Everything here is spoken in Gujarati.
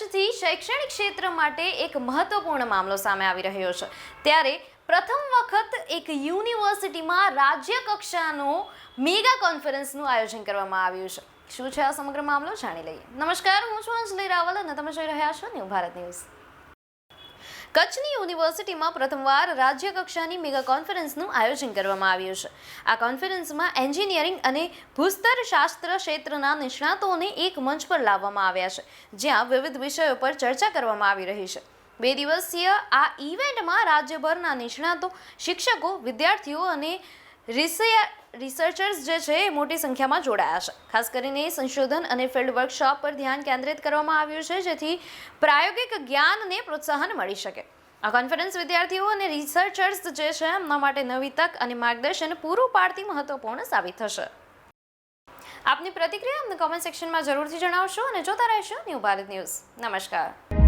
કચ્છથી શૈક્ષણિક ક્ષેત્ર માટે એક મહત્વપૂર્ણ મામલો સામે આવી રહ્યો છે। ત્યારે પ્રથમ વખત એક યુનિવર્સિટીમાં રાજ્ય કક્ષાનો મેગા કોન્ફરન્સનું આયોજન કરવામાં આવ્યું છે। શું છે આ સમગ્ર મામલો જાણી લઈએ। નમસ્કાર, હું છું અંજલિ રાવલ અને તમે જોઈ રહ્યા છો ન્યૂ ભારત ન્યૂઝ। કચ્છની યુનિવર્સિટીમાં પ્રથમવાર રાજ્ય કક્ષાની મેગા કોન્ફરન્સનું આયોજન કરવામાં આવ્યું છે। આ કોન્ફરન્સમાં એન્જિનિયરિંગ અને ભૂસ્તરશાસ્ત્ર ક્ષેત્રના નિષ્ણાતોને એક મંચ પર લાવવામાં આવ્યા છે, જ્યાં વિવિધ વિષયો પર ચર્ચા કરવામાં આવી રહી છે। 2 દિવસીય આ ઇવેન્ટમાં રાજ્યભરના નિષ્ણાતો, શિક્ષકો, વિદ્યાર્થીઓ અને રિસર્ચર્સ જે છે એ મોટી સંખ્યામાં જોડાયા છે। ખાસ કરીને સંશોધન અને ફિલ્ડ વર્કશોપ પર ધ્યાન કેન્દ્રિત કરવામાં આવ્યું છે, જેથી પ્રાયોગિક જ્ઞાનને પ્રોત્સાહન મળી શકે। આ કોન્ફરન્સ વિદ્યાર્થીઓ અને રિસર્ચર્સ જે છે એમના માટે નવી તક અને માર્ગદર્શન પૂરું પાડતી મહત્વપૂર્ણ સાબિત થશે। આપની પ્રતિક્રિયા અમને કોમેન્ટ સેક્શનમાં જરૂરથી જણાવશો અને જોતા રહેશો ન્યૂ ભારત ન્યૂઝ। નમસ્કાર।